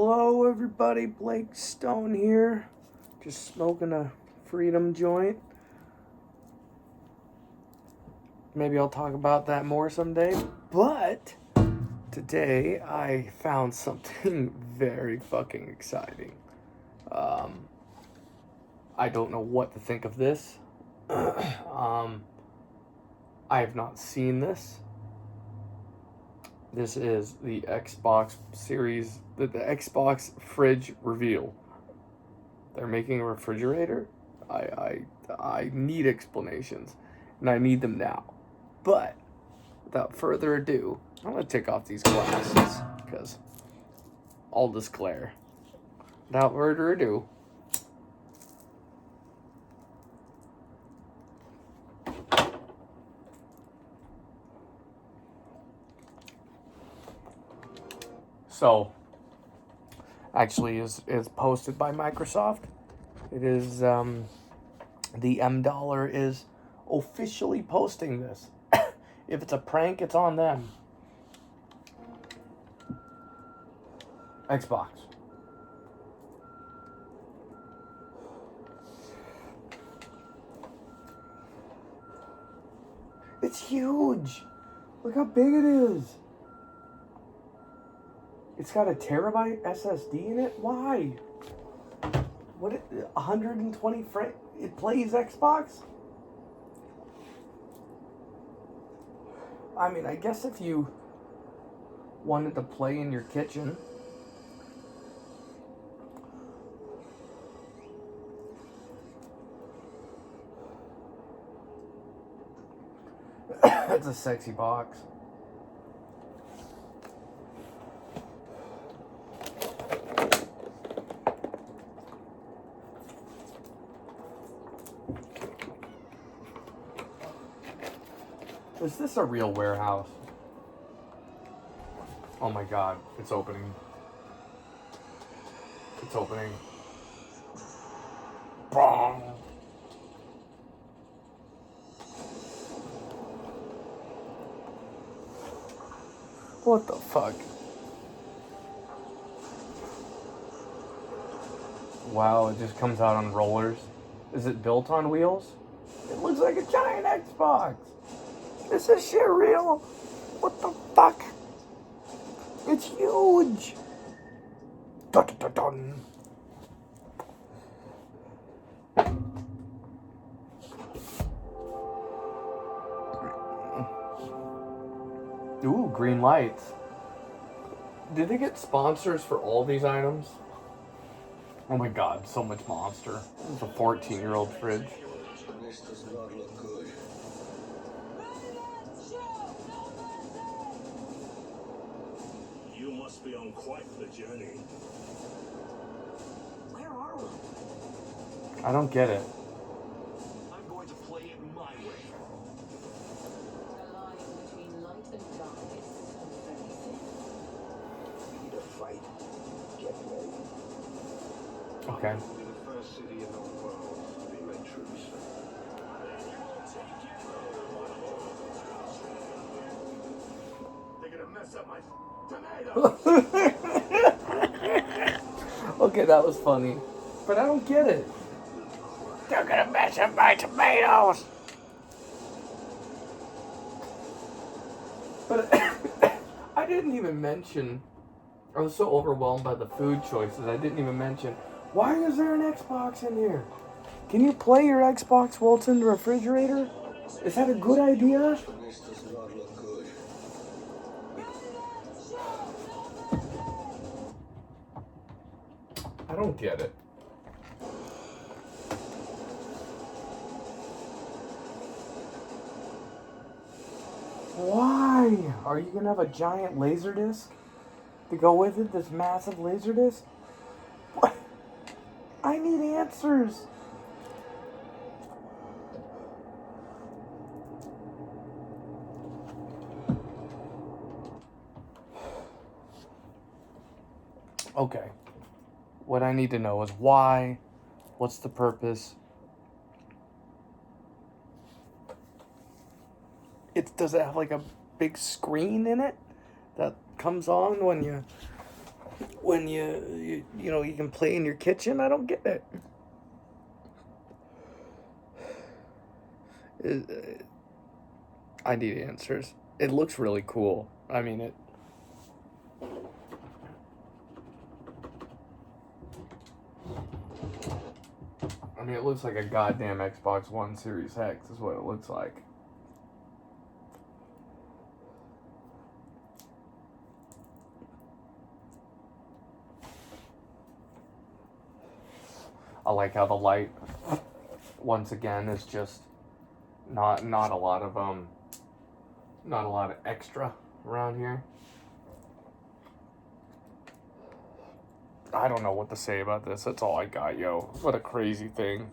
Hello everybody, Blake Stone here. Just smoking a Freedom joint. Maybe I'll talk about that more someday. But today I found something very fucking exciting. I don't know what to think of this. I have not seen this. This is the Xbox Series, the Xbox fridge reveal. They're making a refrigerator. I need explanations, and I need them now. But without further ado, I'm gonna take off these glasses because all this glare. Without further ado, so actually is posted by Microsoft. It is the $M is officially posting this. If it's a prank, it's on them. Xbox. It's huge. Look how big it is. It's got a terabyte SSD in it. Why? What? 120 frames? It plays Xbox? I mean, I guess if you wanted to play in your kitchen. It's a sexy box. Is this a real warehouse? Oh my god, it's opening. It's opening. Bong. What the fuck? Wow, it just comes out on rollers. Is it built on wheels? It looks like a giant Xbox. Is this shit real? What the fuck? It's huge. Dun, dun, dun. Ooh, green lights. Did they get sponsors for all these items? Oh my god, so much Monster. This is a 14-year-old fridge. This does not look good. You must be on quite the journey. Where are we? I don't get it. I'm going to play it my way. A line between light and darkness and very thin. We need a fight. Get ready. Okay. We'll be the first city in the world to be made troops. They're gonna mess up my tomatoes. Okay, that was funny. But I don't get it. They're gonna mess up my tomatoes. But I didn't even mention. I was so overwhelmed by the food choices, I didn't even mention. Why is there an Xbox in here? Can you play your Xbox while it's in the refrigerator? Is that a good idea? This does not look good. I don't get it. Why? Are you gonna have a giant laser disc to go with it? This massive laser disc? What? I need answers. Okay. What I need to know is why, what's the purpose? Does it have like a big screen in it that comes on when when you can play in your kitchen. I don't get it. I need answers. It looks really cool. I mean it. I mean, it looks like a goddamn Xbox One Series X is what it looks like. I like how the light, once again, is just not a lot of extra around here. I don't know what to say about this. That's all I got, yo. What a crazy thing.